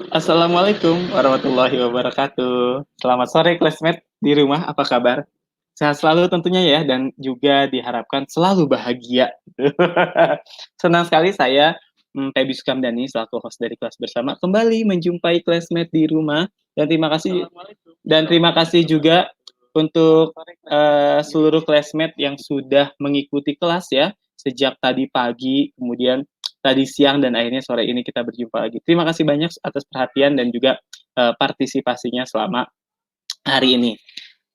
Assalamualaikum warahmatullahi wabarakatuh. Selamat sore classmate di rumah, apa kabar? Sehat selalu tentunya ya, dan juga diharapkan selalu bahagia. Senang sekali saya, Febi Sukamdhani, selaku host dari kelas bersama, kembali menjumpai classmate di rumah. Dan terima kasih juga untuk seluruh classmate yang sudah mengikuti kelas ya, sejak tadi pagi, kemudian tadi siang, dan akhirnya sore ini kita berjumpa lagi. Terima kasih banyak atas perhatian dan juga partisipasinya selama hari ini.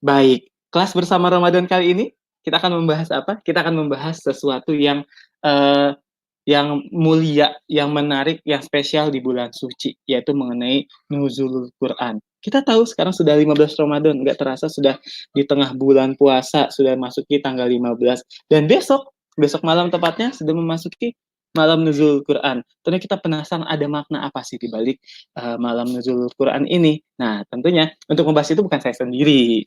Baik, kelas bersama Ramadan kali ini kita akan membahas apa? Kita akan membahas sesuatu uh, yang mulia, yang menarik, yang spesial di bulan suci, yaitu mengenai nuzulul Quran. Kita tahu sekarang sudah 15 Ramadan, nggak terasa sudah di tengah bulan puasa, sudah masuki tanggal 15. Dan besok malam tepatnya, sudah memasuki malam nuzul Quran. Tentunya kita penasaran ada makna apa sih di balik malam nuzul Quran ini. Nah, tentunya untuk membahas itu bukan saya sendiri,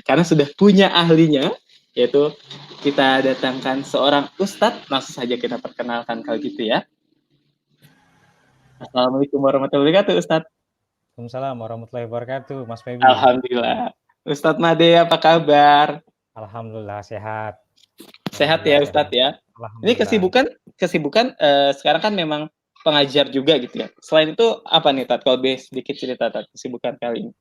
karena sudah punya ahlinya, yaitu kita datangkan seorang ustadz. Langsung saja kita perkenalkan kalau gitu ya. Assalamualaikum warahmatullahi wabarakatuh, Ustadz. Waalaikumsalam warahmatullahi wabarakatuh, Mas Febi. Alhamdulillah. Ustadz Made, apa kabar? Alhamdulillah sehat. Sehat ya, Ustadz ya. Ini kesibukan sekarang kan memang pengajar juga gitu ya. Selain itu apa nih, Tat? Kalau sedikit cerita, Tat, kesibukan kali ini.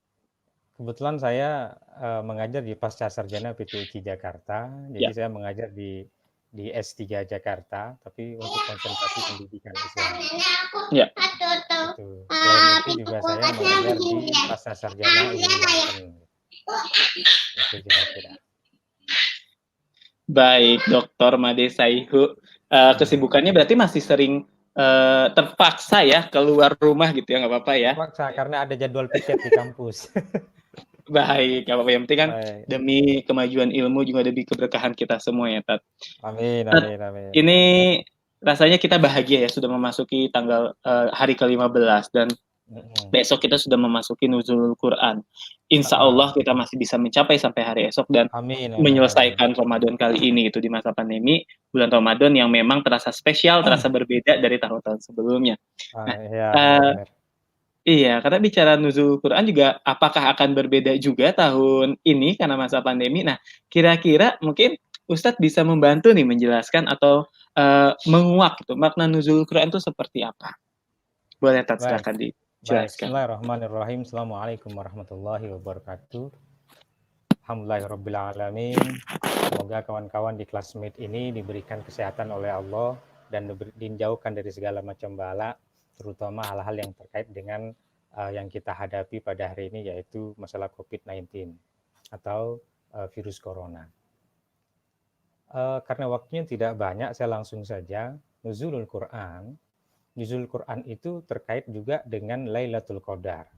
Kebetulan saya mengajar di Pasca Sarjana PTIQ Jakarta. Jadi saya mengajar di S3 Jakarta, tapi untuk konsentrasi pendidikan Islam. Ya. Itu. Selain itu juga saya mengajar di Pasca Sarjana Ilmu Banten. Itu kira-kira. Baik, Dr. Made Saihu. Kesibukannya berarti masih sering terpaksa ya keluar rumah gitu ya, nggak apa-apa ya? Terpaksa karena ada jadwal piket di kampus. Baik, nggak apa-apa. Yang penting kan demi kemajuan ilmu juga demi keberkahan kita semua ya, Tat. Amin, Tat, amin, amin. ini rasanya kita bahagia ya sudah memasuki tanggal hari ke-15 dan besok kita sudah memasuki nuzulul Quran. Insya Allah kita masih bisa mencapai sampai hari esok dan menyelesaikan Ramadan kali ini itu di masa pandemi, bulan Ramadan yang memang terasa spesial, terasa berbeda dari tahun-tahun sebelumnya. Nah, iya, karena bicara nuzul Quran juga apakah akan berbeda juga tahun ini karena masa pandemi. Nah, kira-kira mungkin Ustadz bisa membantu nih menjelaskan atau menguak gitu makna nuzul Quran itu seperti apa. Boleh, Tat, silakan dijelaskan. Bismillahirrahmanirrahim. Assalamualaikum warahmatullahi wabarakatuh. Alhamdulillahirrabbilalamin. Semoga kawan-kawan di classmate ini diberikan kesehatan oleh Allah dan dijauhkan dari segala macam bala, terutama hal-hal yang terkait dengan yang kita hadapi pada hari ini, yaitu masalah COVID-19 atau virus corona. Karena waktunya tidak banyak, saya langsung saja. Nuzulul Quran. Nuzulul Quran itu terkait juga dengan Lailatul Qadar.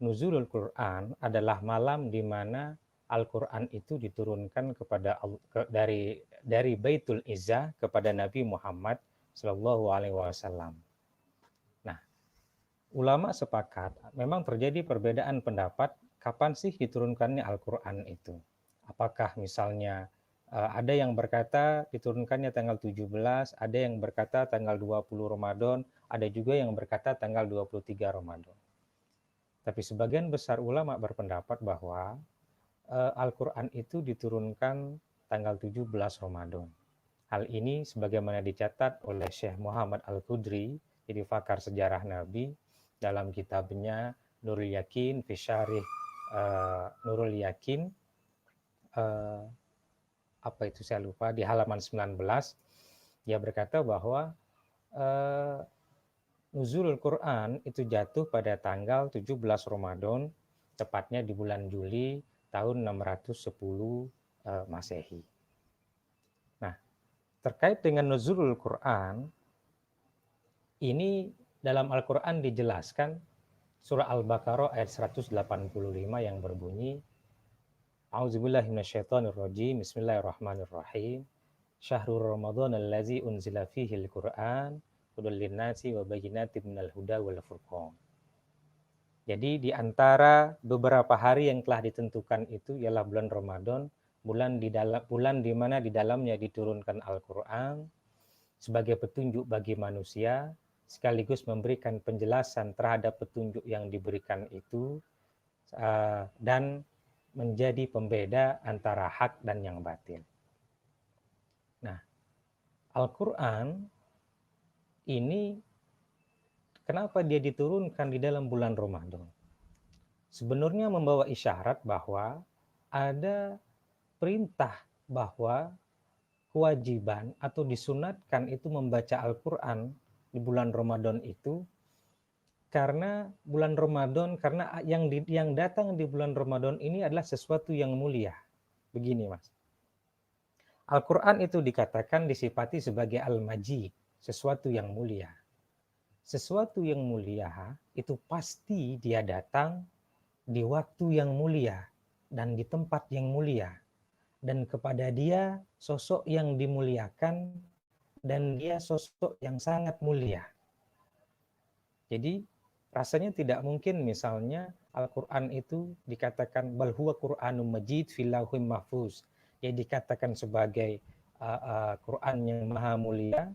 Nuzulul Quran adalah malam di mana Al-Quran itu diturunkan dari Baitul Izzah kepada Nabi Muhammad Shallallahu Alaihi Wasallam. Nah, ulama sepakat memang terjadi perbedaan pendapat kapan sih diturunkannya Al-Quran itu. Apakah misalnya ada yang berkata diturunkannya tanggal 17, ada yang berkata tanggal 20 Ramadan, ada juga yang berkata tanggal 23 Ramadan. Tapi sebagian besar ulama berpendapat bahwa Al-Quran itu diturunkan tanggal 17 Ramadan. Hal ini sebagaimana dicatat oleh Syekh Muhammad Al-Qudri, jadi pakar sejarah Nabi, dalam kitabnya Nurul Yakin, Fisyarih Nurul Yakin, apa itu saya lupa, di halaman 19, dia berkata bahwa Nuzulul Quran itu jatuh pada tanggal 17 Ramadan, tepatnya di bulan Juli tahun 610 Masehi. Nah, terkait dengan Nuzulul Quran, ini dalam Al-Quran dijelaskan surah Al-Baqarah ayat 185 yang berbunyi, A'udzubillahi minasyaitonirrajim, Bismillahirrahmanirrahim. Syahrul Ramadan allazi unzila fihil Quran hudal linnasi wa bayyinatin minal huda wal furqan. Jadi di antara beberapa hari yang telah ditentukan itu ialah bulan Ramadan, bulan di mana di dalamnya diturunkan Al-Quran sebagai petunjuk bagi manusia, sekaligus memberikan penjelasan terhadap petunjuk yang diberikan itu, dan menjadi pembeda antara hak dan yang batil. Nah, Al-Quran ini kenapa dia diturunkan di dalam bulan Ramadan? Sebenarnya membawa isyarat bahwa ada perintah bahwa kewajiban atau disunatkan itu membaca Al-Quran di bulan Ramadan itu karena bulan Ramadan, karena yang datang di bulan Ramadan ini adalah sesuatu yang mulia. Begini, Mas. Al-Quran itu dikatakan disifati sebagai Al-Majid, sesuatu yang mulia. Sesuatu yang mulia itu pasti dia datang di waktu yang mulia dan di tempat yang mulia. Dan kepada dia sosok yang dimuliakan dan dia sosok yang sangat mulia. Jadi rasanya tidak mungkin misalnya Al-Quran itu dikatakan bal huwa Qur'anum Majid fil lauhim mahfuz. Ya dikatakan sebagai Quran yang maha mulia,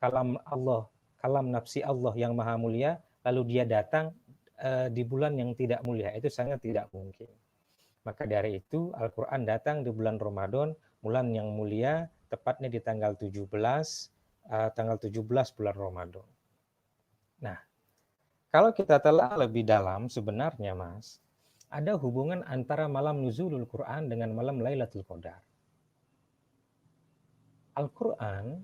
kalam Allah, kalam nafsi Allah yang maha mulia, lalu dia datang di bulan yang tidak mulia. Itu sangat tidak mungkin. Maka dari itu Al-Quran datang di bulan Ramadan, bulan yang mulia, tepatnya di tanggal 17 bulan Ramadan. Nah, kalau kita telah lebih dalam sebenarnya, Mas, ada hubungan antara malam nuzulul Quran dengan malam Lailatul Qadar. Al-Quran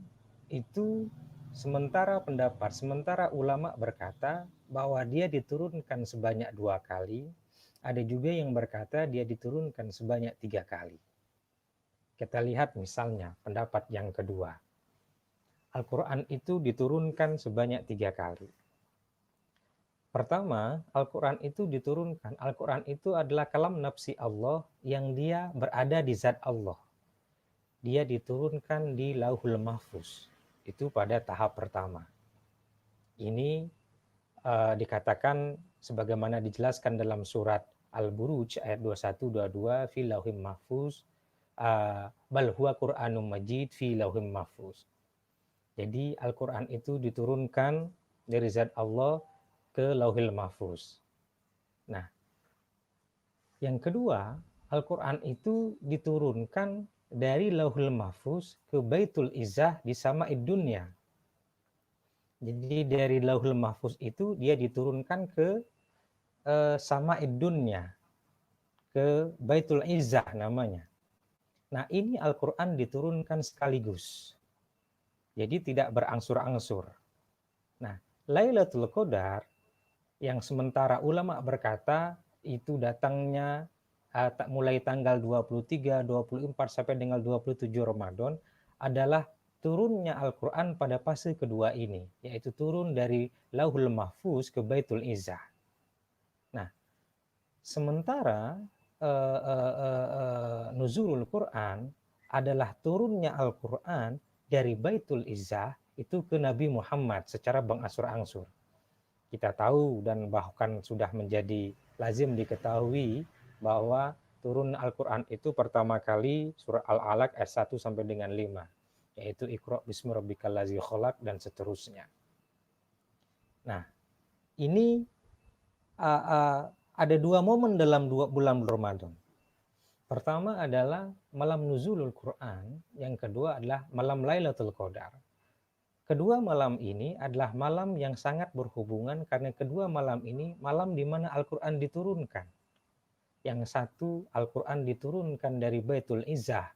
itu sementara ulama berkata bahwa dia diturunkan sebanyak 2 kali, ada juga yang berkata dia diturunkan sebanyak 3 kali. Kita lihat misalnya pendapat yang kedua. Al-Quran itu diturunkan sebanyak 3 kali. Pertama, Al-Quran itu diturunkan. Al-Quran itu adalah kalam nafsi Allah yang dia berada di zat Allah. Dia diturunkan di Lauhul Mahfuz. Itu pada tahap pertama. Ini dikatakan sebagaimana dijelaskan dalam surat Al-Buruj ayat 21-22 fi Lauhim Mahfuz bal huwa Qur'anum Majid fi Lauhim Mahfuz. Jadi Al-Quran itu diturunkan dari zat Allah ke Lauhil Mahfuz. Nah, yang kedua, Al-Quran itu diturunkan dari Lauhul Mahfuz ke Baitul Izzah di Sama'id Dunya. Jadi dari Lauhul Mahfuz itu dia diturunkan ke Sama'id Dunya, ke Baitul Izzah namanya. Nah, ini Al-Quran diturunkan sekaligus. Jadi tidak berangsur-angsur. Nah, Lailatul Qadar yang sementara ulama berkata itu datangnya mulai tanggal 23, 24 sampai dengan 27 Ramadan adalah turunnya Al-Quran pada fase kedua ini, yaitu turun dari Lauhul Mahfuz ke Baitul Izzah. Nah, sementara nuzulul Quran adalah turunnya Al-Quran dari Baitul Izzah itu ke Nabi Muhammad secara berangsur-angsur. Kita tahu dan bahkan sudah menjadi lazim diketahui bahwa turun Al-Quran itu pertama kali surah Al-Alaq ayat 1 sampai dengan 5, yaitu Iqra bismi rabbikal ladzi khalaq dan seterusnya. Nah, ini ada 2 momen dalam 2 bulan Ramadan. Pertama adalah malam nuzulul Quran, yang kedua adalah malam Lailatul Qadar. Kedua malam ini adalah malam yang sangat berhubungan karena kedua malam ini malam di mana Al-Quran diturunkan. Yang satu Al-Quran diturunkan dari Baitul Izzah,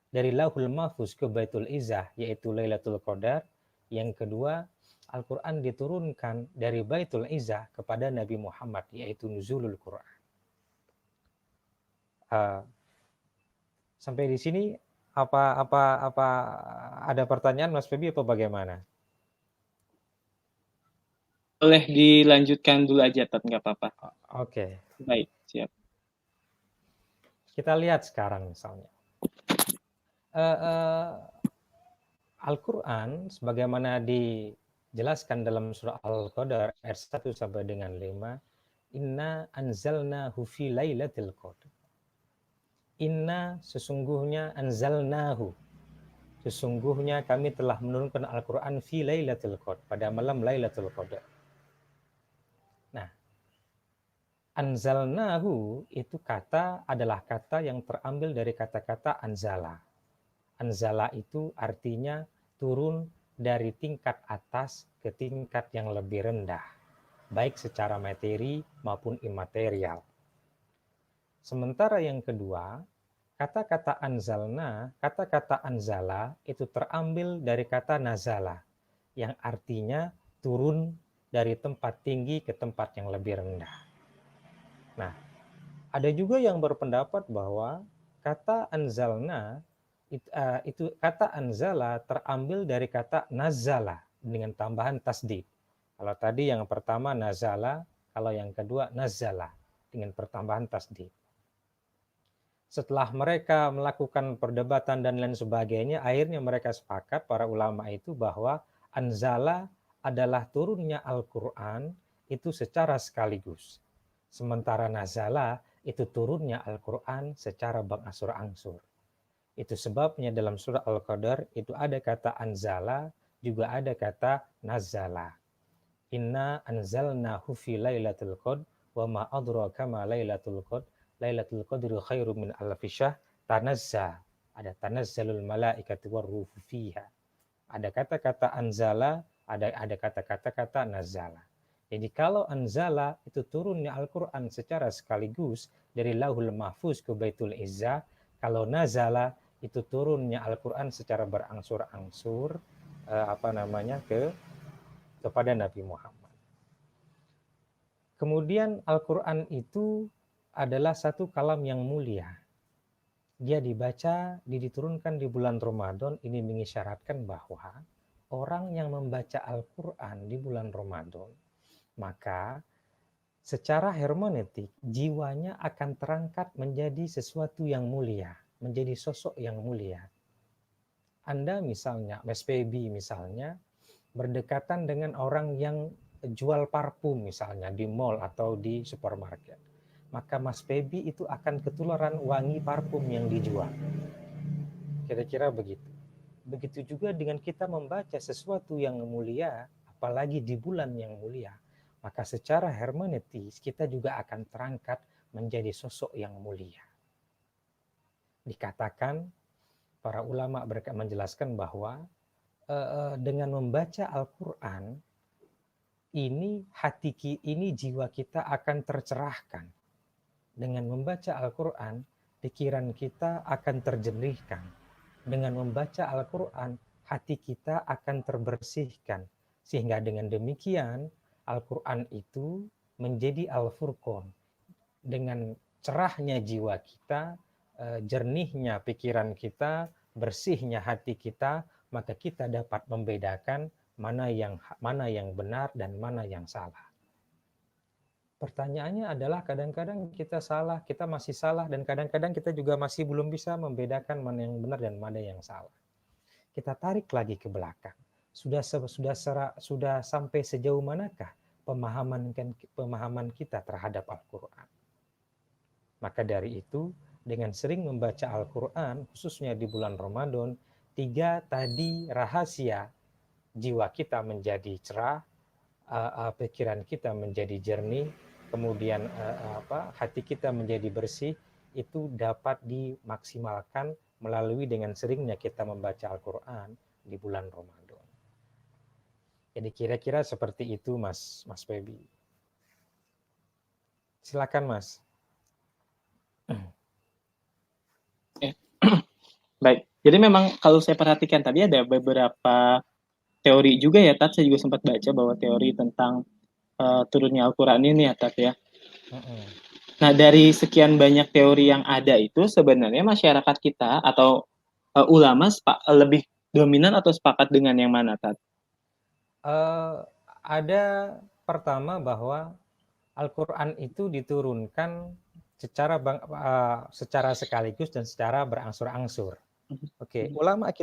dari Lauhul Mahfuz ke Baitul Izzah, yaitu Lailatul Qadar. Yang kedua Al-Quran diturunkan dari Baitul Izzah kepada Nabi Muhammad, yaitu nuzulul Quran. Sampai di sini apa ada pertanyaan Mas Febi apa bagaimana? Boleh dilanjutkan dulu aja, Tat, nggak apa-apa. Oke. Baik, siap. Kita lihat sekarang misalnya. Al-Quran sebagaimana dijelaskan dalam surah Al-Qadar ayat 1 sampai dengan 5, inna anzalnahu fi lailatul qadar. Inna sesungguhnya anzalnahu. Sesungguhnya kami telah menurunkan Al-Quran fi Lailatul Qadar, pada malam Lailatul Qadar. Nah, anzalnahu itu adalah kata yang terambil dari kata-kata anzala. Anzala itu artinya turun dari tingkat atas ke tingkat yang lebih rendah, baik secara materi maupun imaterial. Sementara yang kedua, kata-kata anzala itu terambil dari kata nazala, yang artinya turun dari tempat tinggi ke tempat yang lebih rendah. Nah, ada juga yang berpendapat bahwa kata anzalna itu kata anzala terambil dari kata nazala dengan tambahan tasdid. Kalau tadi yang pertama nazala, kalau yang kedua nazala dengan pertambahan tasdid. Setelah mereka melakukan perdebatan dan lain sebagainya, akhirnya mereka sepakat, para ulama itu, bahwa anzala adalah turunnya Al-Quran itu secara sekaligus. Sementara nazala itu turunnya Al-Quran secara berangsur-angsur. Itu sebabnya dalam surah Al-Qadar itu ada kata anzala, juga ada kata nazala. Inna anzalnahu fi lailatul qadr wa ma adraka ma lailatul qadr. Lailatul qadri khairum min alfi syahr. Tanazza, ada tanazzalul malaikatu warruhu fiha. Ada kata-kata anzala, ada kata-kata nazala. Jadi kalau anzala itu turunnya Al-Quran secara sekaligus dari Lauhul Mahfuz ke Baitul Izzah, kalau nazala itu turunnya Al-Quran secara berangsur-angsur kepada Nabi Muhammad. Kemudian Al-Quran itu adalah satu kalam yang mulia. Dia diturunkan di bulan Ramadan, ini mengisyaratkan bahwa orang yang membaca Al-Quran di bulan Ramadan, maka secara hermeneutik jiwanya akan terangkat menjadi sesuatu yang mulia, menjadi sosok yang mulia. Anda misalnya, Mas Pebi misalnya, berdekatan dengan orang yang jual parfum misalnya di mall atau di supermarket, maka Mas Pebi itu akan ketularan wangi parfum yang dijual. Kira-kira begitu. Begitu juga dengan kita membaca sesuatu yang mulia, apalagi di bulan yang mulia, maka secara hermeneutis kita juga akan terangkat menjadi sosok yang mulia. Dikatakan, para ulama menjelaskan bahwa dengan membaca Al-Quran, ini jiwa kita akan tercerahkan. Dengan membaca Al-Quran, pikiran kita akan terjernihkan. Dengan membaca Al-Quran, hati kita akan terbersihkan. Sehingga dengan demikian, Al-Quran itu menjadi Al-Furqan. Dengan cerahnya jiwa kita, jernihnya pikiran kita, bersihnya hati kita, maka kita dapat membedakan mana yang benar dan mana yang salah. Pertanyaannya adalah kadang-kadang kita salah, kita masih salah, dan kadang-kadang kita juga masih belum bisa membedakan mana yang benar dan mana yang salah. Kita tarik lagi ke belakang. Sudah sampai sejauh manakah pemahaman kita terhadap Al-Quran? Maka dari itu, dengan sering membaca Al-Quran, khususnya di bulan Ramadan, 3 tadi rahasia jiwa kita menjadi cerah, pikiran kita menjadi jernih, kemudian hati kita menjadi bersih, itu dapat dimaksimalkan melalui dengan seringnya kita membaca Al-Quran di bulan Ramadan. Jadi kira-kira seperti itu, Mas Febi. Silakan, Mas. Baik, jadi memang kalau saya perhatikan tadi ada beberapa teori juga ya, Tat. Saya juga sempat baca bahwa teori tentang turunnya Al-Quran ini ya, Tat ya. Nah, dari sekian banyak teori yang ada itu, sebenarnya masyarakat kita atau ulama lebih dominan atau sepakat dengan yang mana, Tat? Ada pertama bahwa Al-Quran itu diturunkan secara sekaligus dan secara berangsur-angsur. Oke, ulama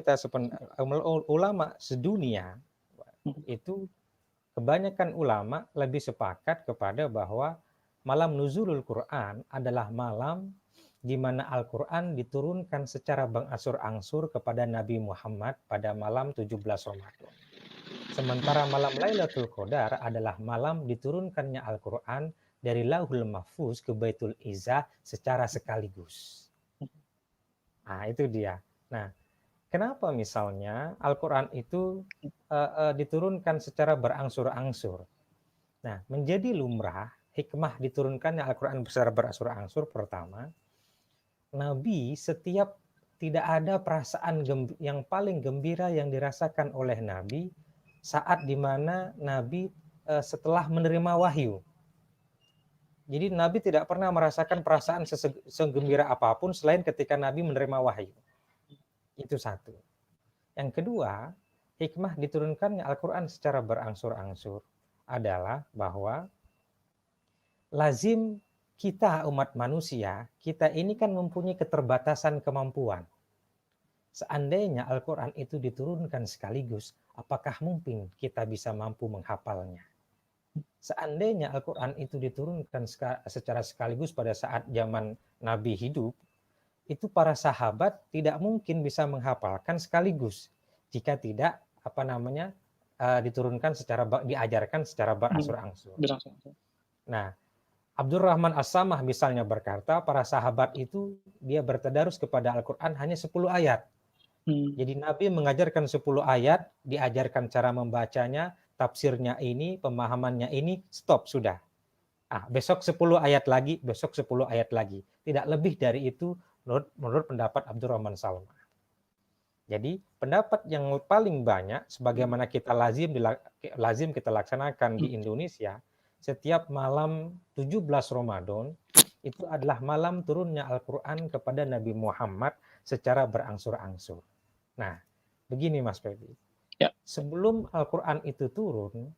sedunia itu, kebanyakan ulama lebih sepakat kepada bahwa malam nuzulul Quran adalah malam di mana Al-Quran diturunkan secara berangsur-angsur kepada Nabi Muhammad pada malam 17 Ramadan. Sementara malam Lailatul Qadar adalah malam diturunkannya Al-Quran dari Lauhul Mahfuz ke Baitul Izzah secara sekaligus. Nah, itu dia. Nah, kenapa misalnya Al-Quran itu diturunkan secara berangsur-angsur? Nah, menjadi lumrah, hikmah diturunkannya Al-Quran secara berangsur-angsur pertama, Nabi setiap tidak ada perasaan yang paling gembira yang dirasakan oleh Nabi saat dimana Nabi setelah menerima wahyu. Jadi Nabi tidak pernah merasakan perasaan segembira apapun selain ketika Nabi menerima wahyu. Itu satu. Yang kedua, hikmah diturunkannya Al-Quran secara berangsur-angsur adalah bahwa lazim kita umat manusia, kita ini kan mempunyai keterbatasan kemampuan. Seandainya Al-Quran itu diturunkan sekaligus, apakah mungkin kita bisa mampu menghafalnya? Seandainya Al-Quran itu diturunkan secara sekaligus pada saat zaman Nabi hidup, itu para sahabat tidak mungkin bisa menghafalkan sekaligus jika tidak diturunkan diajarkan secara berangsur-angsur. Nah, Abdurrahman As-Samah misalnya berkata, para sahabat itu dia bertadarus kepada Al-Quran hanya 10 ayat. Jadi Nabi mengajarkan 10 ayat, diajarkan cara membacanya, tafsirnya ini, pemahamannya ini, stop, sudah. Besok 10 ayat lagi, besok 10 ayat lagi. Tidak lebih dari itu menurut pendapat Abdurrahman Salmah. Jadi pendapat yang paling banyak, sebagaimana kita lazim kita laksanakan di Indonesia, setiap malam 17 Ramadan itu adalah malam turunnya Al-Quran kepada Nabi Muhammad secara berangsur-angsur. Nah, begini Mas Febi. Ya. Sebelum Al-Quran itu turun,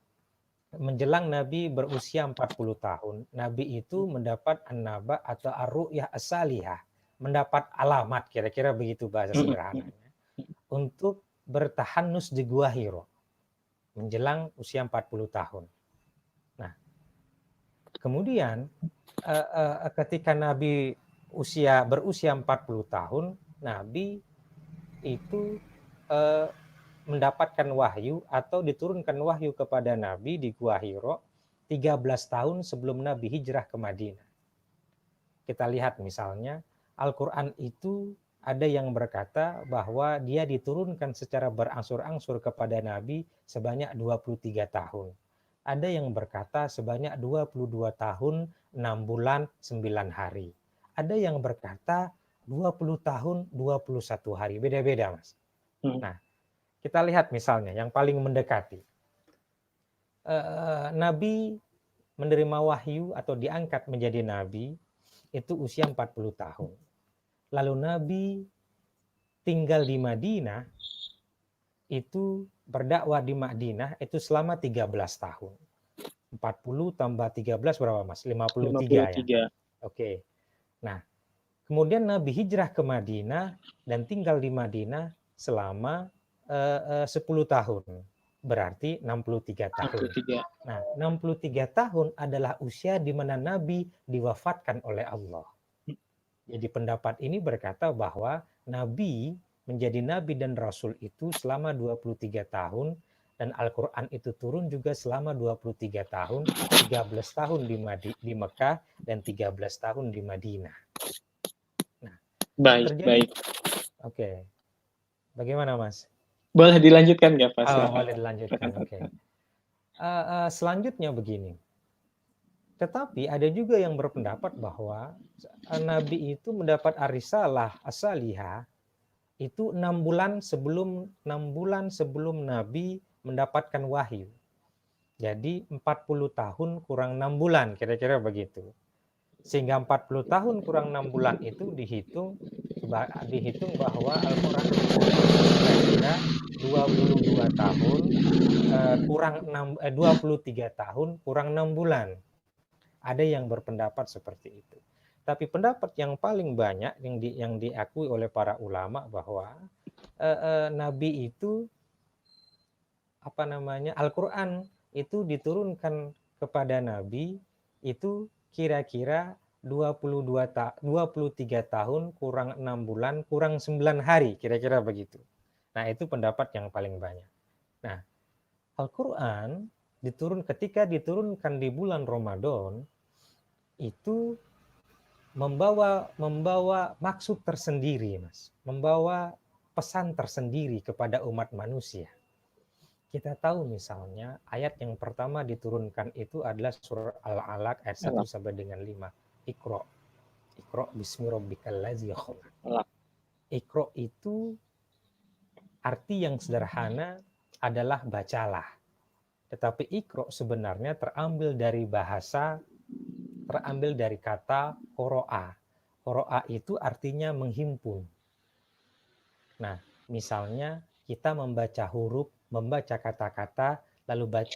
menjelang Nabi berusia 40 tahun, Nabi itu mendapat an-naba atau ar-ru'yah as-salihah, mendapat alamat, kira-kira begitu bahasa sederhananya, untuk bertahanus di Gua Hiro menjelang usia 40 tahun. Nah, kemudian ketika Nabi berusia 40 tahun, Nabi itu mendapatkan wahyu atau diturunkan wahyu kepada Nabi di Gua Hiro 13 tahun sebelum Nabi hijrah ke Madinah. Kita lihat misalnya Al-Quran itu ada yang berkata bahwa dia diturunkan secara berangsur-angsur kepada Nabi sebanyak 23 tahun. Ada yang berkata sebanyak 22 tahun, 6 bulan, 9 hari. Ada yang berkata 20 tahun, 21 hari. Beda-beda, Mas. Nah, kita lihat misalnya yang paling mendekati. Nabi menerima wahyu atau diangkat menjadi Nabi itu usia 40 tahun. Lalu Nabi tinggal di Madinah, itu berdakwah di Madinah itu selama 13 tahun. 40 tambah 13 berapa Mas? 53 ya? Oke. Nah, kemudian Nabi hijrah ke Madinah dan tinggal di Madinah selama 10 tahun. Berarti 63 tahun. Nah, 63 tahun adalah usia di mana Nabi diwafatkan oleh Allah. Jadi pendapat ini berkata bahwa Nabi menjadi Nabi dan Rasul itu selama 23 tahun dan Al-Quran itu turun juga selama 23 tahun, 13 tahun di Mekah dan 13 tahun di Madinah. Nah, baik. Oke. Bagaimana Mas? Boleh dilanjutkan nggak Pak? Boleh dilanjutkan, oke. Selanjutnya begini. Tetapi ada juga yang berpendapat bahwa Nabi itu mendapat ar-risalah as-salihah itu 6 bulan sebelum Nabi mendapatkan wahyu. Jadi 40 tahun kurang 6 bulan, kira-kira begitu. Sehingga 40 tahun kurang 6 bulan itu dihitung bahwa Al-Quran kira-kira 22 tahun kurang 23 tahun kurang 6 bulan. Ada yang berpendapat seperti itu. Tapi pendapat yang paling banyak yang diakui oleh para ulama bahwa Nabi itu Al-Quran itu diturunkan kepada Nabi itu kira-kira 23 tahun kurang 6 bulan kurang 9 hari, kira-kira begitu. Nah, itu pendapat yang paling banyak. Nah, Al-Quran ketika diturunkan di bulan Ramadan itu membawa maksud tersendiri, Mas. Membawa pesan tersendiri kepada umat manusia. Kita tahu misalnya ayat yang pertama diturunkan itu adalah surah Al-Alaq ayat 1 sampai dengan 5. Iqra. Iqra bismi rabbikal ladzi khalaq. Iqra itu arti yang sederhana adalah bacalah. Tetapi Iqra sebenarnya terambil dari kata qoro'a. Qoro'a itu artinya menghimpun. Nah, misalnya kita membaca huruf, membaca kata-kata,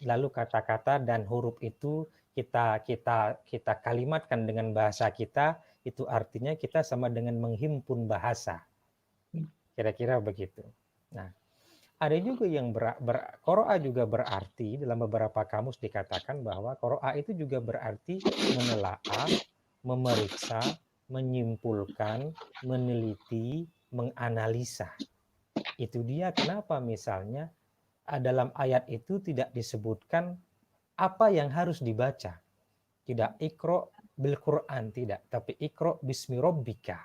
lalu kata-kata dan huruf itu kita kalimatkan dengan bahasa kita, itu artinya kita sama dengan menghimpun bahasa. Kira-kira begitu. Nah, ada juga yang qoro'a juga berarti, dalam beberapa kamus dikatakan bahwa qoro'a itu juga berarti menelaah, memeriksa, menyimpulkan, meneliti, menganalisa. Itu dia kenapa misalnya dalam ayat itu tidak disebutkan apa yang harus dibaca. Tidak Iqra bil Quran, tidak. Tapi Iqra bismi rabbika.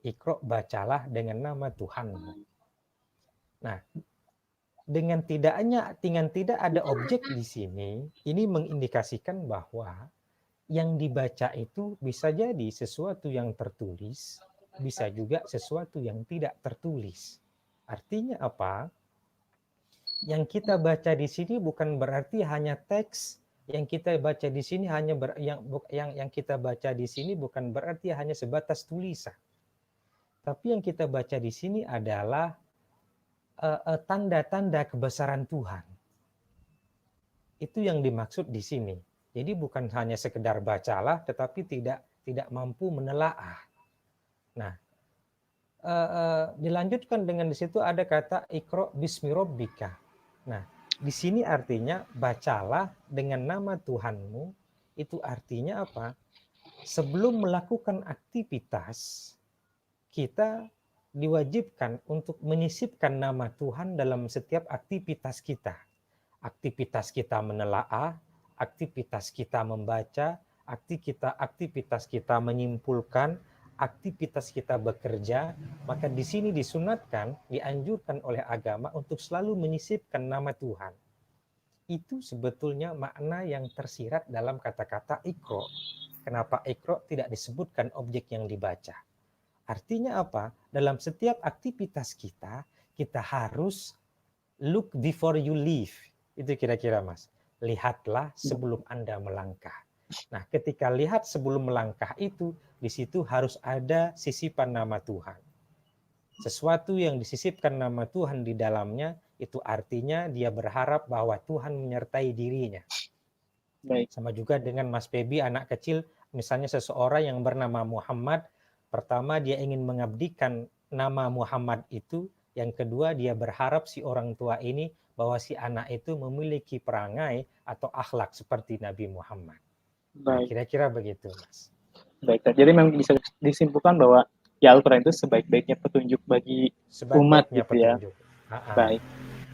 Iqra bacalah dengan nama Tuhanmu. Nah, dengan tidak ada objek di sini, ini mengindikasikan bahwa yang dibaca itu bisa jadi sesuatu yang tertulis, bisa juga sesuatu yang tidak tertulis. Artinya apa? Yang kita baca di sini bukan berarti hanya teks, yang kita baca di sini yang kita baca di sini bukan berarti hanya sebatas tulisan. Tapi yang kita baca di sini adalah tanda-tanda kebesaran Tuhan. Itu yang dimaksud di sini. Jadi bukan hanya sekedar bacalah, tetapi tidak mampu menelaah. Nah, dilanjutkan dengan di situ ada kata Iqra bismi rabbika. Nah, di sini artinya bacalah dengan nama Tuhanmu. Itu artinya apa? Sebelum melakukan aktivitas, kita diwajibkan untuk menyisipkan nama Tuhan dalam setiap aktivitas kita. Aktivitas kita menelaah, aktivitas kita membaca, aktivitas kita menyimpulkan, aktivitas kita bekerja, maka di sini disunatkan, dianjurkan oleh agama untuk selalu menyisipkan nama Tuhan. Itu sebetulnya makna yang tersirat dalam kata-kata Iqra. Kenapa Iqra tidak disebutkan objek yang dibaca? Artinya apa? Dalam setiap aktivitas kita harus look before you leave. Itu kira-kira, Mas. Lihatlah sebelum Anda melangkah. Nah, ketika lihat sebelum melangkah itu, di situ harus ada sisipan nama Tuhan. Sesuatu yang disisipkan nama Tuhan di dalamnya, itu artinya dia berharap bahwa Tuhan menyertai dirinya. Baik. Sama juga dengan Mas Febi, anak kecil, misalnya seseorang yang bernama Muhammad, pertama dia ingin mengabdikan nama Muhammad itu, yang kedua dia berharap si orang tua ini bahwa si anak itu memiliki perangai atau akhlak seperti Nabi Muhammad. Nah, kira-kira begitu, Mas. Baik, jadi memang bisa disimpulkan bahwa ya Al-Quran itu sebaik-baiknya petunjuk bagi umat gitu petunjuk. Ya. Baik.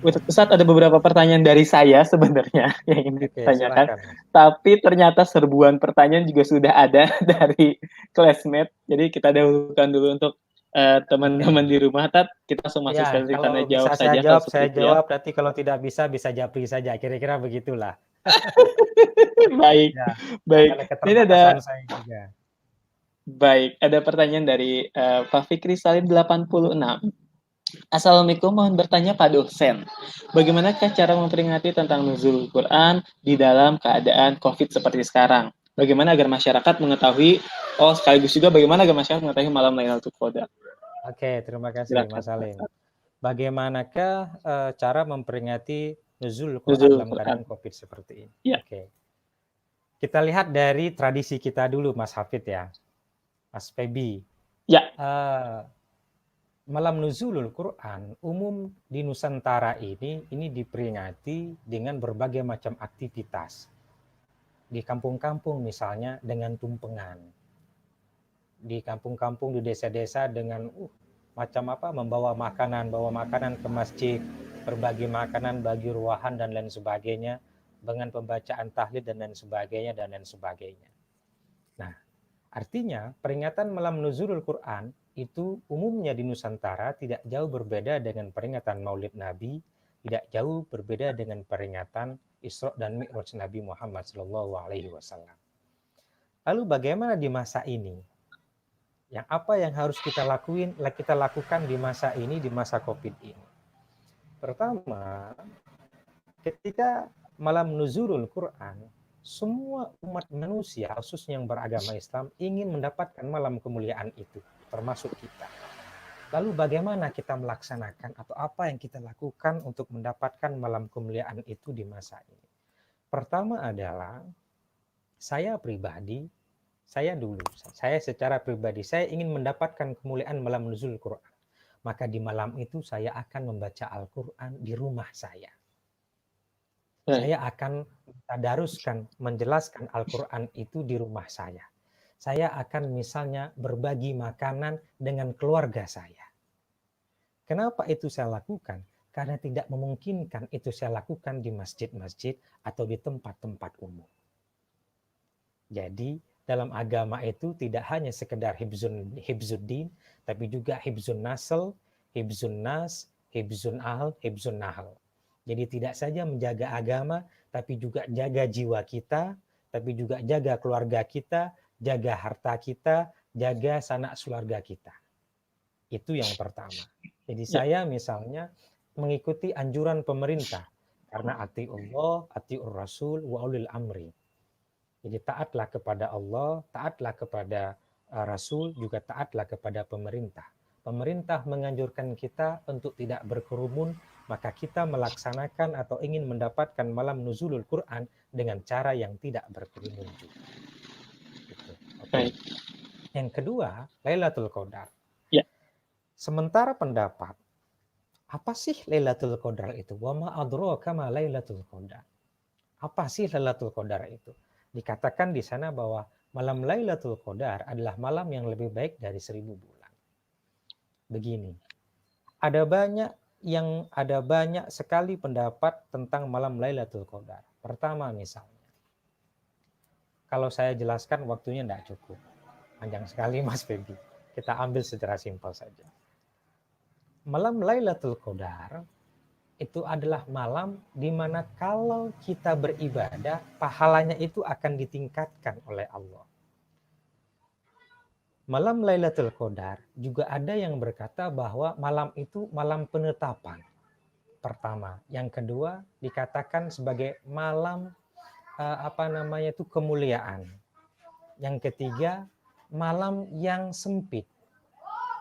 Ustadz, ada beberapa pertanyaan dari saya sebenarnya yang ingin ditanyakan. Silakan. Tapi ternyata serbuan pertanyaan juga sudah ada dari classmate. Jadi kita dahulukan dulu untuk teman-teman di rumah. Tat, kita langsung masuk ya, tanya jawab saja. Saya jawab, nanti kalau tidak bisa japri saja. Kira-kira begitulah. Baik, ya, baik. Ini ada saya juga. Baik, ada pertanyaan dari Pak Fikri Salim 86. Assalamualaikum, mohon bertanya Pak dosen, bagaimanakah cara memperingati tentang nuzul Quran di dalam keadaan COVID seperti sekarang? Bagaimana agar masyarakat mengetahui, sekaligus juga bagaimana agar masyarakat mengetahui malam Lailatul Qadar? Oke, terima kasih Mas Salim. Bagaimanakah cara memperingati nuzul Quran dalam keadaan COVID seperti ini? Ya. Oke. Kita lihat dari tradisi kita dulu, Mas Hafid ya, Mas Febi. Ya. Malam nuzulul Quran umum di Nusantara ini diperingati dengan berbagai macam aktivitas. Di kampung-kampung misalnya dengan tumpengan. di kampung-kampung, di desa-desa dengan bawa makanan ke masjid, berbagi makanan, bagi ruahan dan lain sebagainya, dengan pembacaan tahlil dan lain sebagainya dan lain sebagainya. Nah, artinya peringatan malam nuzulul Quran itu umumnya di Nusantara tidak jauh berbeda dengan peringatan Maulid Nabi, tidak jauh berbeda dengan peringatan Isra dan Mi'raj Nabi Muhammad SAW. Lalu bagaimana di masa ini? Yang apa yang harus kita lakukan di masa ini, di masa COVID ini? Pertama, ketika malam nuzulul Quran, semua umat manusia, khususnya yang beragama Islam, ingin mendapatkan malam kemuliaan itu, termasuk kita. Lalu bagaimana kita melaksanakan atau apa yang kita lakukan untuk mendapatkan malam kemuliaan itu di masa ini? Pertama adalah saya secara pribadi, saya ingin mendapatkan kemuliaan malam nuzul Quran. Maka di malam itu saya akan membaca Al-Quran di rumah saya. Saya akan tadaruskan, menjelaskan Al-Quran itu di rumah saya. Saya akan misalnya berbagi makanan dengan keluarga saya. Kenapa itu saya lakukan? Karena tidak memungkinkan itu saya lakukan di masjid-masjid atau di tempat-tempat umum. Jadi dalam agama itu tidak hanya sekedar hibzuddin, tapi juga hibzun nasl, hibzun nas, hibzun ahl, hibzun nahl. Jadi tidak saja menjaga agama, tapi juga jaga jiwa kita, tapi juga jaga keluarga kita, jaga harta kita, jaga sanak keluarga kita. Itu yang pertama. Jadi saya misalnya mengikuti anjuran pemerintah, karena atiullah, atiur rasul, wa ulil amri. Jadi taatlah kepada Allah, taatlah kepada Rasul, juga taatlah kepada pemerintah. Pemerintah menganjurkan kita untuk tidak berkerumun, maka kita melaksanakan atau ingin mendapatkan malam nuzulul Quran dengan cara yang tidak berkerumun juga. Gitu. Okay. Yang kedua, Lailatul Qadar. Ya. Sementara pendapat, apa sih Lailatul Qadar itu? Wa ma adraka ma Lailatul Qadar. Apa sih Lailatul Qadar itu? Dikatakan di sana bahwa malam Lailatul Qadar adalah malam yang lebih baik dari 1000 bulan. Begini, ada banyak sekali pendapat tentang malam Lailatul Qadar. Pertama misalnya, kalau saya jelaskan waktunya tidak cukup. Panjang sekali Mas Febi. Kita ambil secara simpel saja. Malam Lailatul Qadar itu adalah malam di mana kalau kita beribadah, pahalanya itu akan ditingkatkan oleh Allah. Malam Lailatul Qadar juga ada yang berkata bahwa malam itu malam penetapan. Pertama, yang kedua dikatakan sebagai malam kemuliaan. Yang ketiga, malam yang sempit.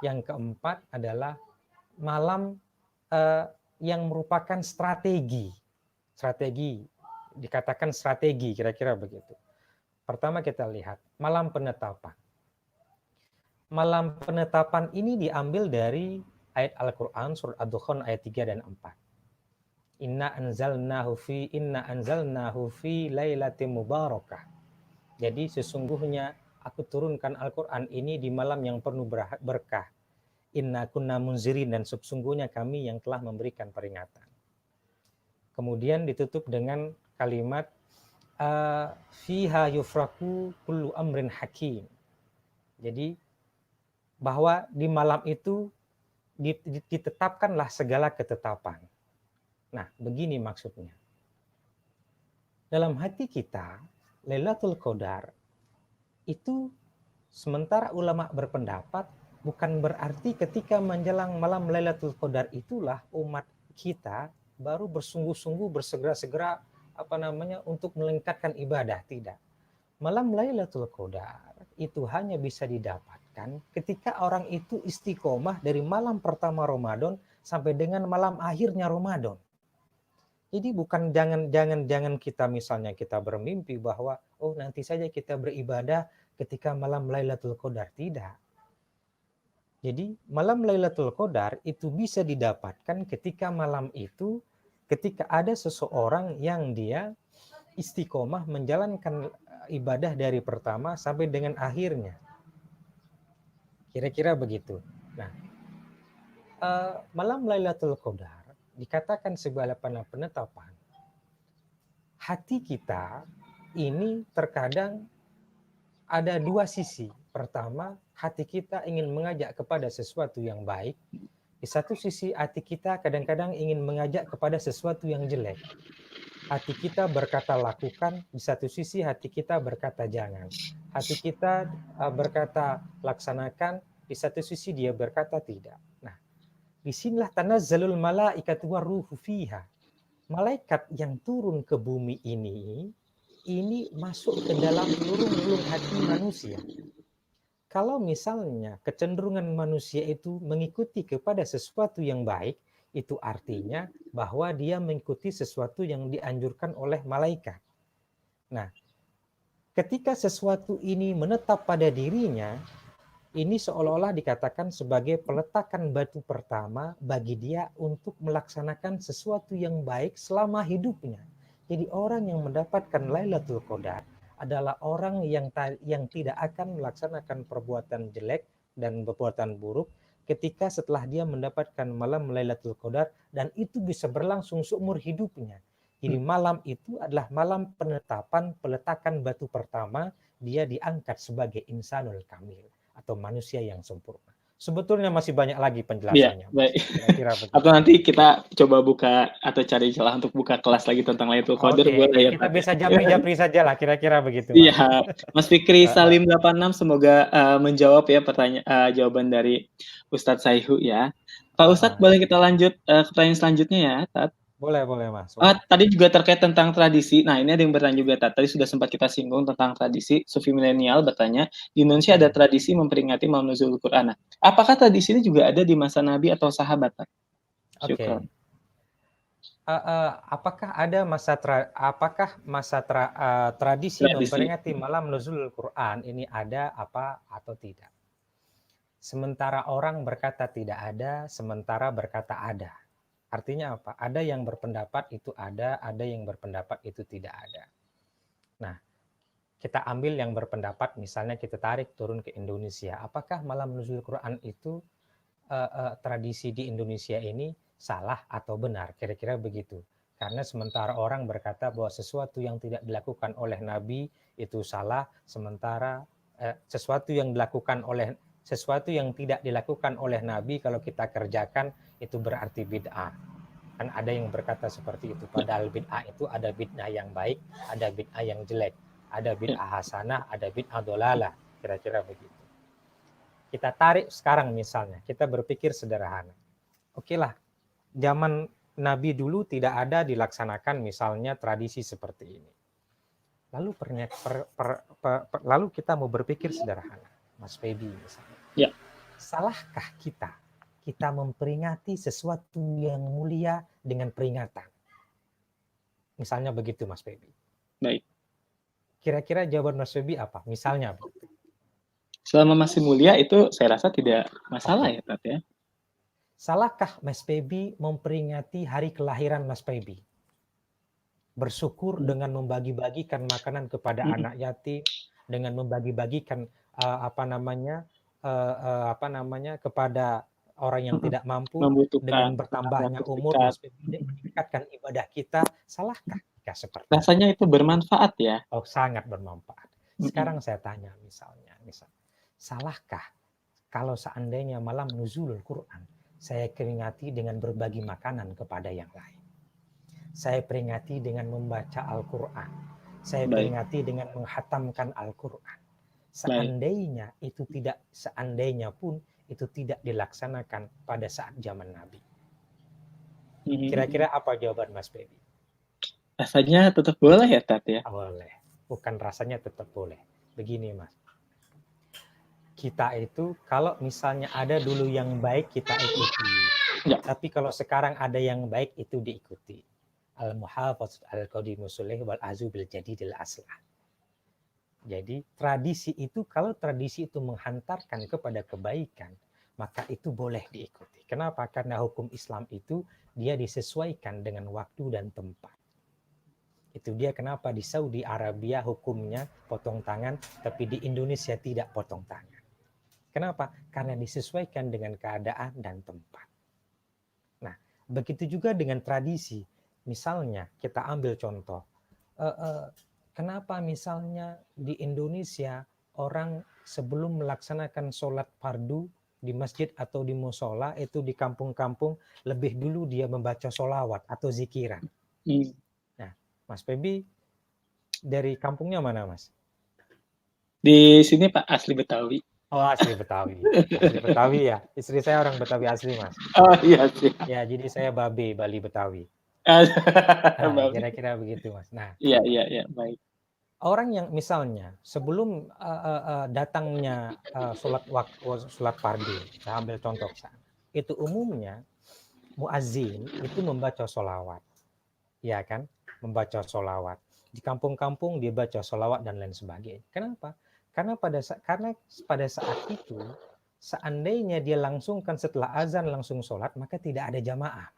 Yang keempat adalah malam yang merupakan strategi, dikatakan strategi, kira-kira begitu. Pertama kita lihat malam penetapan. Malam penetapan ini diambil dari ayat Al-Quran surat Ad-Dukhan ayat 3 dan 4. Inna anzalnahu fi lailatin mubarakah. Jadi sesungguhnya aku turunkan Al-Quran ini di malam yang penuh berkah. Inna kunna munzirin, dan sesungguhnya kami yang telah memberikan peringatan. Kemudian ditutup dengan kalimat fiha yufraku kullu amrin hakim. Jadi bahwa di malam itu ditetapkanlah segala ketetapan. Nah, begini maksudnya. Dalam hati kita, Lailatul Qadar itu, sementara ulama berpendapat, bukan berarti ketika menjelang malam Lailatul Qadar itulah umat kita baru bersungguh-sungguh bersegera-segera untuk meningkatkan ibadah. Tidak. Malam Lailatul Qadar itu hanya bisa didapatkan ketika orang itu istiqomah dari malam pertama Ramadan sampai dengan malam akhirnya Ramadan. Jadi bukan jangan kita misalnya kita bermimpi bahwa nanti saja kita beribadah ketika malam Lailatul Qadar. Tidak. Jadi malam Lailatul Qadar itu bisa didapatkan ketika malam itu, ketika ada seseorang yang dia istiqomah menjalankan ibadah dari pertama sampai dengan akhirnya. Kira-kira begitu. Nah, malam Lailatul Qadar dikatakan sebagai penetapan. Hati kita ini terkadang ada dua sisi. Pertama, hati kita ingin mengajak kepada sesuatu yang baik. Di satu sisi, hati kita kadang-kadang ingin mengajak kepada sesuatu yang jelek. Hati kita berkata lakukan, di satu sisi hati kita berkata jangan. Hati kita berkata laksanakan, di satu sisi dia berkata tidak. Nah, disinilah tanazzalul malaikatu warruhu fiha. Malaikat yang turun ke bumi ini masuk ke dalam relung-relung hati manusia. Kalau misalnya kecenderungan manusia itu mengikuti kepada sesuatu yang baik, itu artinya bahwa dia mengikuti sesuatu yang dianjurkan oleh malaikat. Nah, ketika sesuatu ini menetap pada dirinya, ini seolah-olah dikatakan sebagai peletakan batu pertama bagi dia untuk melaksanakan sesuatu yang baik selama hidupnya. Jadi orang yang mendapatkan Lailatul Qadar adalah orang yang tidak akan melaksanakan perbuatan jelek dan perbuatan buruk ketika setelah dia mendapatkan malam Lailatul Qadar, dan itu bisa berlangsung seumur hidupnya. Jadi malam itu adalah malam penetapan peletakan batu pertama, dia diangkat sebagai insanul kamil atau manusia yang sempurna. Sebetulnya masih banyak lagi penjelasannya. Baik. Kira-kira begitu. Atau nanti kita coba buka atau cari celah untuk buka kelas lagi tentang Lailatul Qadar, boleh ya, Kita Tat? bisa japri-japri saja lah, kira-kira begitu. Iya, Mas Fikri Salim 86 semoga menjawab ya jawaban dari Ustadz Saihu ya. Pak Ustadz, boleh kita lanjut ke pertanyaan selanjutnya ya, Tat? Boleh Mas. Tadi juga terkait tentang tradisi. Nah, ini ada yang bertanya juga, Tat. Tadi sudah sempat kita singgung tentang tradisi. Sufi Milenial bertanya, di Indonesia ada tradisi memperingati malam nuzulul Quran. Nah, apakah tradisi ini juga ada di masa Nabi atau sahabat, Tat? Syukran. Apakah ada tradisi memperingati malam nuzulul Quran ini ada apa atau tidak? Sementara orang berkata tidak ada, sementara berkata ada. Artinya apa? Ada yang berpendapat itu ada yang berpendapat itu tidak ada. Nah, kita ambil yang berpendapat, misalnya kita tarik turun ke Indonesia. Apakah malam nuzul Quran itu tradisi di Indonesia ini salah atau benar? Kira-kira begitu. Karena sementara orang berkata bahwa sesuatu yang tidak dilakukan oleh Nabi itu salah, sementara sesuatu yang tidak dilakukan oleh Nabi kalau kita kerjakan itu berarti bid'ah. Kan ada yang berkata seperti itu. Padahal bid'ah itu ada bid'ah yang baik, ada bid'ah yang jelek, ada bid'ah hasanah, ada bid'ah dolalah. Kira-kira begitu. Kita tarik sekarang misalnya, kita berpikir sederhana. Oke lah, zaman Nabi dulu tidak ada dilaksanakan misalnya tradisi seperti ini. Lalu kita mau berpikir sederhana, Mas Feby misalnya. Ya. Salahkah kita memperingati sesuatu yang mulia dengan peringatan? Misalnya begitu, Mas Feby. Baik. Kira-kira jawaban Mas Feby apa? Misalnya begitu. Selama masih mulia itu saya rasa tidak masalah ya, Tat ya. Salahkah Mas Feby memperingati hari kelahiran Mas Feby? Bersyukur dengan membagi-bagikan makanan kepada anak yatim, dengan membagi-bagikan kepada orang yang tidak mampu, dengan bertambahnya umur, Mas Feby meningkatkan ibadah kita. Salahkah jika seperti itu? Rasanya itu bermanfaat ya. Oh, sangat bermanfaat. Sekarang saya tanya misalnya, salahkah kalau seandainya malam nuzulul Quran saya peringati dengan berbagi makanan kepada yang lain? Saya peringati dengan membaca Al-Quran. Saya peringati dengan menghatamkan Al-Quran. Seandainya pun itu tidak dilaksanakan pada saat zaman Nabi. Kira-kira apa jawaban Mas Feby? Rasanya tetap boleh ya, Tat ya? Boleh. Bukan rasanya tetap boleh. Begini, Mas. Kita itu kalau misalnya ada dulu yang baik kita ikuti. Ya. Tapi kalau sekarang ada yang baik itu diikuti. Al-muhafaz al-qadimu sulih wal azu bil jadidil aslah. Jadi tradisi itu, kalau tradisi itu menghantarkan kepada kebaikan, maka itu boleh diikuti. Kenapa? Karena hukum Islam itu dia disesuaikan dengan waktu dan tempat. Itu dia kenapa di Saudi Arabia hukumnya potong tangan, tapi di Indonesia tidak potong tangan. Kenapa? Karena disesuaikan dengan keadaan dan tempat. Nah, begitu juga dengan tradisi. Misalnya kita ambil contoh, kenapa misalnya di Indonesia orang sebelum melaksanakan sholat fardu di masjid atau di musola itu di kampung-kampung lebih dulu dia membaca sholawat atau zikiran. Nah, Mas Febi dari kampungnya mana, Mas? Di sini Pak, asli Betawi. Oh, asli Betawi. Asli Betawi ya. Istri saya orang Betawi asli, Mas. Oh iya sih. Ya, jadi saya Babe, Bali Betawi. Nah, kira-kira begitu, Mas. Nah, iya, baik. orang yang misalnya sebelum datangnya sholat fardu, saya ambil contoh sana, itu umumnya muazin itu membaca sholawat, ya kan? Membaca sholawat. Di kampung-kampung dia baca sholawat dan lain sebagainya. Kenapa? Karena pada saat itu, seandainya dia langsungkan setelah azan langsung sholat, maka tidak ada jamaah.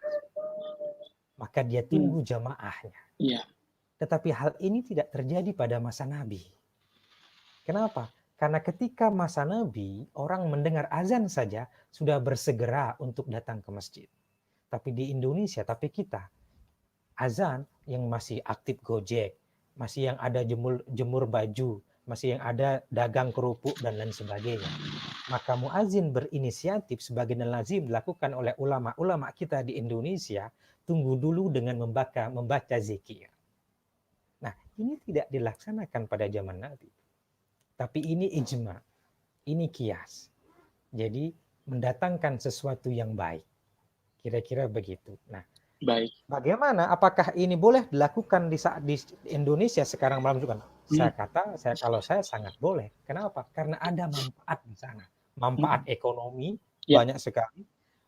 Maka dia tunggu jamaahnya. Iya. Tetapi hal ini tidak terjadi pada masa Nabi. Kenapa? Karena ketika masa Nabi, orang mendengar azan saja sudah bersegera untuk datang ke masjid. Tapi di Indonesia, tapi kita, azan yang masih aktif Gojek, masih yang ada jemur baju, masih yang ada dagang kerupuk dan lain sebagainya. Maka muazin berinisiatif sebagai lazim dilakukan oleh ulama-ulama kita di Indonesia, tunggu dulu dengan membaca zikir. Nah, ini tidak dilaksanakan pada zaman Nabi. Tapi ini ijma, ini kias. Jadi mendatangkan sesuatu yang baik. Kira-kira begitu. Nah, baik. Bagaimana? Apakah ini boleh dilakukan di Indonesia sekarang malam juga? Kalau saya sangat boleh. Kenapa? Karena ada manfaat di sana. Manfaat ekonomi banyak sekali,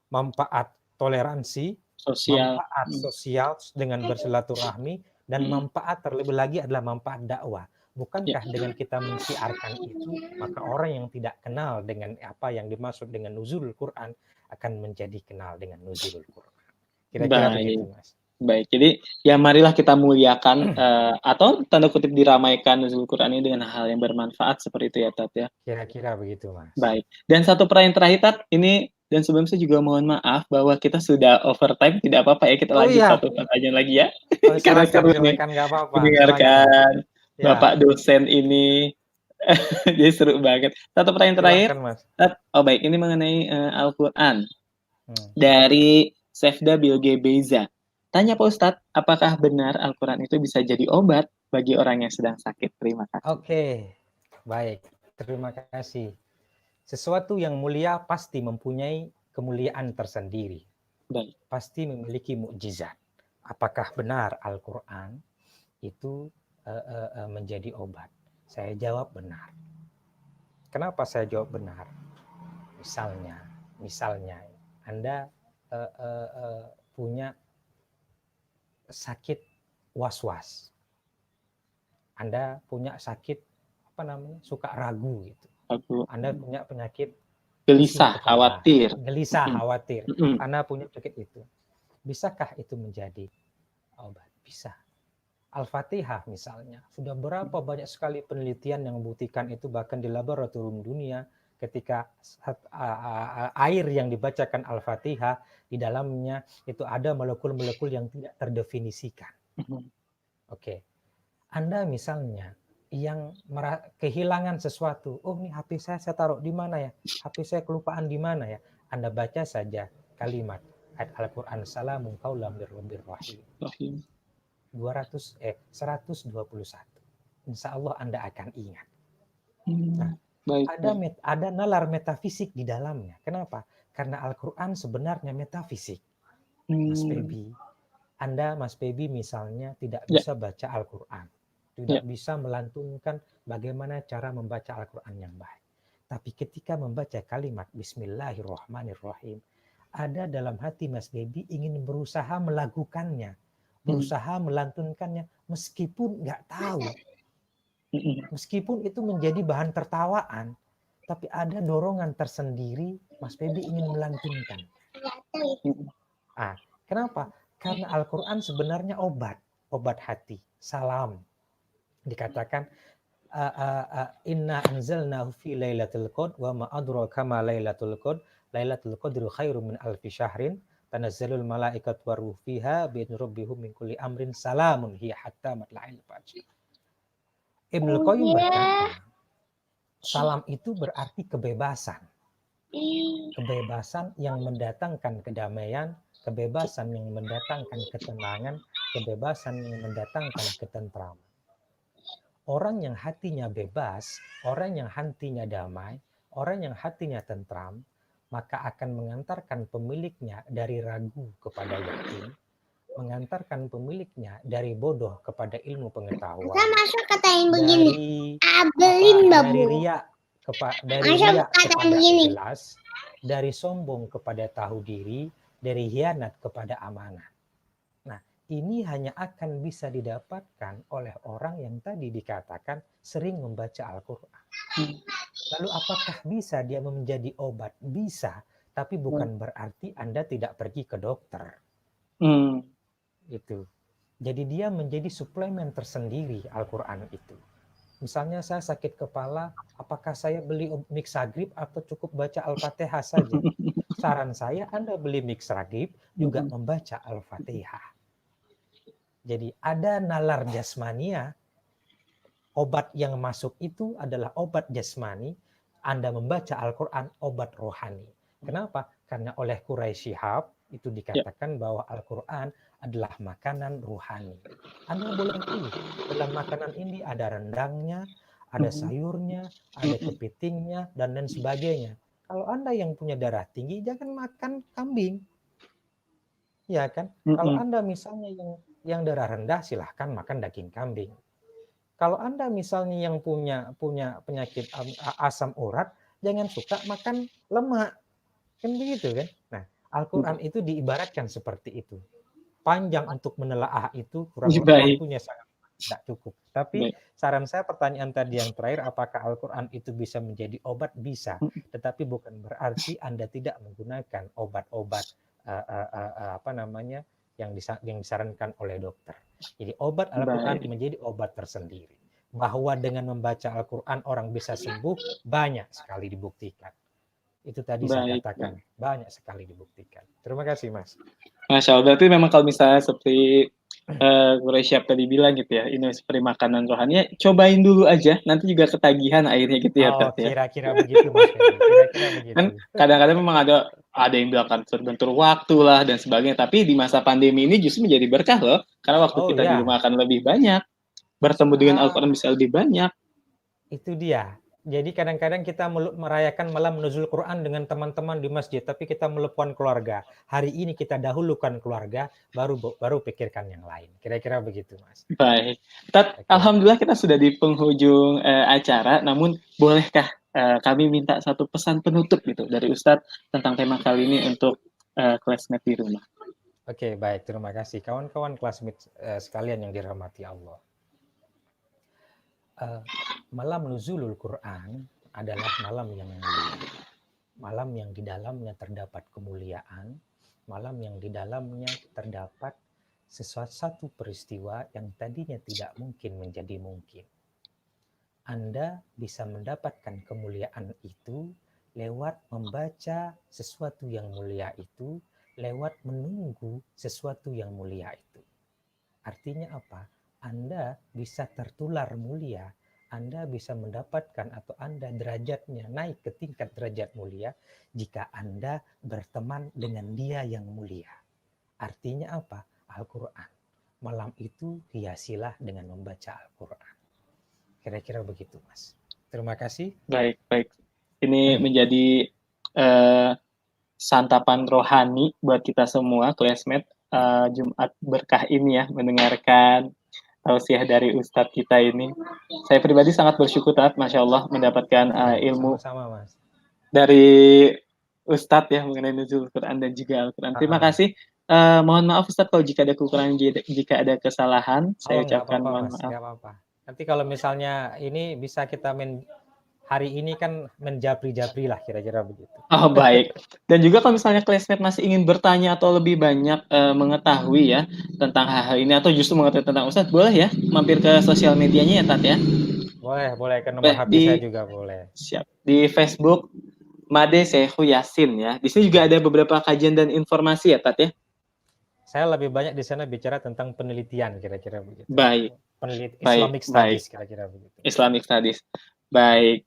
manfaat toleransi, manfaat sosial dengan bersilaturahmi, dan manfaat terlebih lagi adalah manfaat dakwah. Bukankah dengan kita mensiarkan itu, maka orang yang tidak kenal dengan apa yang dimaksud dengan nuzulul Quran akan menjadi kenal dengan nuzulul Quran. Kira-kira begitu, Mas. Baik, jadi ya marilah kita muliakan atau tanda kutip diramaikan nuzul Quran ini dengan hal yang bermanfaat seperti itu ya, Tat ya. Kira-kira begitu, Mas. Baik. Dan satu pertanyaan terakhir, Tat, ini dan sebelum saya juga mohon maaf bahwa kita sudah overtime, tidak apa-apa ya kita lanjut satu pertanyaan lagi ya. Karena seru nih mendengarkan Bapak dosen ini. Jadi seru banget. Satu pertanyaan terakhir. Tat, oh baik, ini mengenai Al-Quran. Dari Sefda Bilge Beza. Tanya Pak Ustadz, apakah benar Al-Quran itu bisa jadi obat bagi orang yang sedang sakit? Terima kasih. Oke, baik. Terima kasih. Sesuatu yang mulia pasti mempunyai kemuliaan tersendiri. Baik. Pasti memiliki mukjizat. Apakah benar Al-Quran itu menjadi obat? Saya jawab benar. Kenapa saya jawab benar? Misalnya Anda punya sakit was-was. Anda punya sakit suka ragu gitu. Anda punya penyakit gelisah, khawatir. Anda punya penyakit itu. Bisakah itu menjadi obat? Bisa. Al-Fatihah misalnya, sudah berapa banyak sekali penelitian yang membuktikan itu, bahkan di laboratorium dunia ketika air yang dibacakan Al-Fatihah di dalamnya itu ada molekul-molekul yang tidak terdefinisikan. Oke. Anda misalnya yang kehilangan sesuatu, oh ini HP saya taruh di mana ya? HP saya kelupaan di mana ya? Anda baca saja kalimat ayat Al-Quran, salamun qaulam mir rabbir rahim. 121. Insya Allah Anda akan ingat. Nah, ada nalar metafisik di dalamnya. Kenapa? Karena Al-Quran sebenarnya metafisik. Mas Febi, Mas Febi misalnya tidak bisa baca Al-Quran. Tidak bisa melantunkan bagaimana cara membaca Al-Quran yang baik. Tapi ketika membaca kalimat Bismillahirrahmanirrahim, ada dalam hati Mas Febi ingin berusaha melakukannya, berusaha melantunkannya, meskipun nggak tahu. Meskipun itu menjadi bahan tertawaan, tapi ada dorongan tersendiri, Mas Febi ingin melantunkan. Kenapa? Karena Al-Quran sebenarnya obat hati, salam. Dikatakan inna anzalnahu fi lailatul qadr wa ma adraka ma lailatul qadr lailatul qadri khairum min alfi syahrin tanazzalul malaikatu waruh fiha bi rabbihum min kulli amrin salamun hiya hatta matla'il fajr. Ibnu Qayyim berkata, salam itu berarti kebebasan. Kebebasan yang mendatangkan kedamaian, kebebasan yang mendatangkan ketenangan, kebebasan yang mendatangkan ketentraman. Orang yang hatinya bebas, orang yang hatinya damai, orang yang hatinya tentram, maka akan mengantarkan pemiliknya dari ragu kepada yakin, mengantarkan pemiliknya dari bodoh kepada ilmu pengetahuan, dari riya kepada ikhlas, dari sombong kepada tahu diri, dari hianat kepada amanah. Nah, ini hanya akan bisa didapatkan oleh orang yang tadi dikatakan sering membaca Al-Quran. Lalu apakah bisa dia menjadi obat? Bisa, tapi bukan berarti Anda tidak pergi ke dokter. Itu. Jadi dia menjadi suplemen tersendiri Al-Quran itu. Misalnya saya sakit kepala, apakah saya beli Mixagrip atau cukup baca Al-Fatihah saja? Saran saya Anda beli Mixagrip juga membaca Al-Fatihah. Jadi ada nalar jasmania, obat yang masuk itu adalah obat jasmani, Anda membaca Al-Quran obat rohani. Kenapa? Karena oleh Quraisy Shihab itu dikatakan bahwa Al-Quran adalah makanan rohani. Anda boleh pilih, dalam makanan ini ada rendangnya, ada sayurnya, ada kepitingnya, dan lain sebagainya. Kalau Anda yang punya darah tinggi, jangan makan kambing. Ya kan? Kalau Anda misalnya yang darah rendah, silahkan makan daging kambing. Kalau Anda misalnya yang punya penyakit asam urat, jangan suka makan lemak. Kan begitu kan? Nah, Al-Quran itu diibaratkan seperti itu. Panjang untuk menelaah itu, kurang waktunya sangat tidak cukup. Tapi saran saya pertanyaan tadi yang terakhir, apakah Al-Quran itu bisa menjadi obat? Bisa. Tetapi bukan berarti Anda tidak menggunakan obat-obat yang disarankan oleh dokter. Jadi obat Al-Quran menjadi obat tersendiri. Bahwa dengan membaca Al-Quran orang bisa sembuh, banyak sekali dibuktikan. Itu tadi saya katakan, banyak sekali dibuktikan. Terima kasih, Mas. Masya Allah, berarti memang kalau misalnya seperti Quraisy Shihab tadi bilang gitu ya, ini seperti makanan rohani, ya, cobain dulu aja, nanti juga ketagihan akhirnya gitu ya. Oh, kira-kira begitu, Mas. Kira-kira begitu. Kan kadang-kadang memang ada yang bilang kan terbentur waktu lah dan sebagainya, tapi di masa pandemi ini justru menjadi berkah loh, karena waktu kita di rumah akan lebih banyak, bertemu dengan Al-Quran bisa lebih banyak. Itu dia. Jadi kadang-kadang kita merayakan malam nuzul Quran dengan teman-teman di masjid, tapi kita melupakan keluarga. Hari ini kita dahulukan keluarga, baru pikirkan yang lain. Kira-kira begitu, Mas. Baik. Alhamdulillah kita sudah di penghujung acara, namun bolehkah kami minta satu pesan penutup gitu dari Ustadz tentang tema kali ini untuk classmate di rumah? Oke, baik. Terima kasih. Kawan-kawan classmate sekalian yang dirahmati Allah. Malam nuzulul Quran adalah malam yang mulia. Malam yang di dalamnya terdapat kemuliaan, malam yang di dalamnya terdapat sesuatu peristiwa yang tadinya tidak mungkin menjadi mungkin. Anda bisa mendapatkan kemuliaan itu lewat membaca sesuatu yang mulia itu, lewat menunggu sesuatu yang mulia itu. Artinya apa? Anda bisa tertular mulia, Anda bisa mendapatkan atau Anda derajatnya naik ke tingkat derajat mulia jika Anda berteman dengan Dia yang mulia. Artinya apa? Al-Quran. Malam itu hiasilah dengan membaca Al-Quran. Kira-kira begitu, Mas. Terima kasih. Baik. Ini menjadi santapan rohani buat kita semua, classmate, Jumat berkah ini ya, mendengarkan tausiah dari Ustadz kita ini. Saya pribadi sangat bersyukur banget, Masya Allah, mendapatkan ilmu sama-sama, Mas, dari Ustadz ya mengenai nuzul Quran dan juga Al-Quran. Terima kasih. Mohon maaf Ustadz kalau jika ada kekurangan, jika ada kesalahan, saya ucapkan mohon maaf. Gak apa-apa. Nanti kalau misalnya ini bisa kita hari ini kan menjapri-japri lah, kira-kira begitu. Oh, baik. Dan juga kalau misalnya classmate masih ingin bertanya atau lebih banyak mengetahui ya tentang hal-hal ini atau justru mengetahui tentang Ustadz, boleh ya mampir ke sosial medianya ya, Tat ya? Boleh, boleh ke nomor Boleh HP di saya juga boleh. siap. Di Facebook Made Sehu Yasin ya. Di sini juga Ya. ada beberapa kajian dan informasi ya, Tat ya. Saya lebih banyak di sana bicara tentang penelitian kira-kira begitu. Baik, baik, Islamic baik. Studies kira-kira begitu. Islamic Studies. Ya. Baik.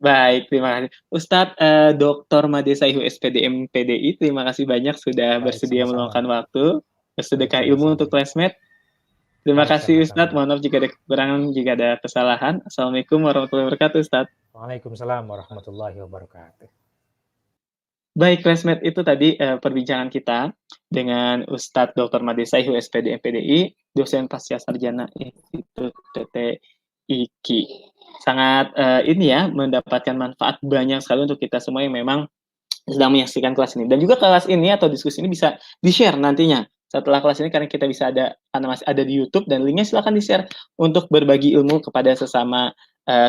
Baik, terima kasih. Ustadz Dr. Made Saihu SPDM PDI, terima kasih banyak sudah Baik, bersedia meluangkan sama-sama. waktu, Baik, bersedekah ilmu untuk sama-sama. classmate. Terima Baik, kasih Ustadz, sama-sama. mohon maaf jika ada kekurangan, jika ada kesalahan. Assalamualaikum warahmatullahi wabarakatuh Ustadz. Waalaikumsalam warahmatullahi wabarakatuh. Baik, classmate, itu tadi perbincangan kita dengan Ustadz Dr. Made Saihu SPD MPDI, dosen pasca sarjana Institut PT IKI. Sangat ini ya, mendapatkan manfaat banyak sekali untuk kita semua yang memang sedang menyaksikan kelas ini. Dan juga kelas ini atau diskusi ini bisa di-share nantinya. Setelah kelas ini karena kita bisa ada, karena masih ada di YouTube, dan linknya silahkan di-share untuk berbagi ilmu kepada sesama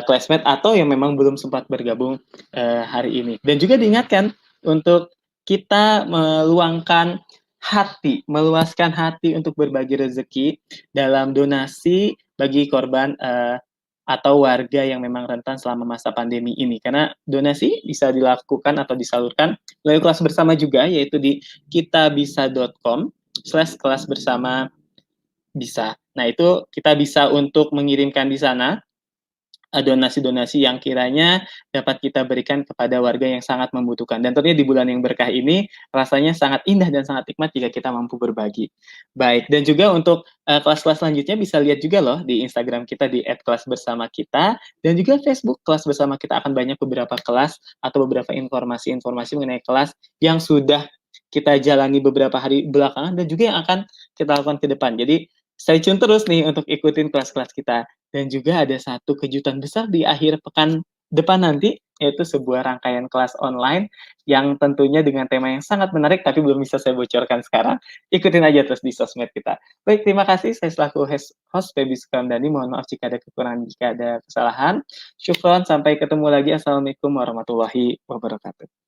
classmate atau yang memang belum sempat bergabung hari ini. Dan juga diingatkan untuk kita meluangkan hati, meluaskan hati untuk berbagi rezeki dalam donasi bagi korban atau warga yang memang rentan selama masa pandemi ini. Karena donasi bisa dilakukan atau disalurkan melalui kelas bersama juga, yaitu di kitabisa.com/kelas bersama bisa. Nah, itu kita bisa untuk mengirimkan di sana donasi-donasi yang kiranya dapat kita berikan kepada warga yang sangat membutuhkan. Dan tentunya di bulan yang berkah ini rasanya sangat indah dan sangat nikmat jika kita mampu berbagi. Baik, dan juga untuk kelas-kelas selanjutnya bisa lihat juga loh di Instagram kita di @kelasbersamakita, dan juga Facebook kelas bersama kita akan banyak beberapa kelas atau beberapa informasi-informasi mengenai kelas yang sudah kita jalani beberapa hari belakangan dan juga yang akan kita lakukan ke depan. Jadi stay tune terus nih untuk ikutin kelas-kelas kita. Dan juga ada satu kejutan besar di akhir pekan depan nanti, yaitu sebuah rangkaian kelas online yang tentunya dengan tema yang sangat menarik, tapi belum bisa saya bocorkan sekarang. Ikutin aja terus di sosmed kita. Baik, terima kasih. Saya selaku host Feby Sukamdhani. Mohon maaf jika ada kekurangan, jika ada kesalahan. Syukron, sampai ketemu lagi. Assalamualaikum warahmatullahi wabarakatuh.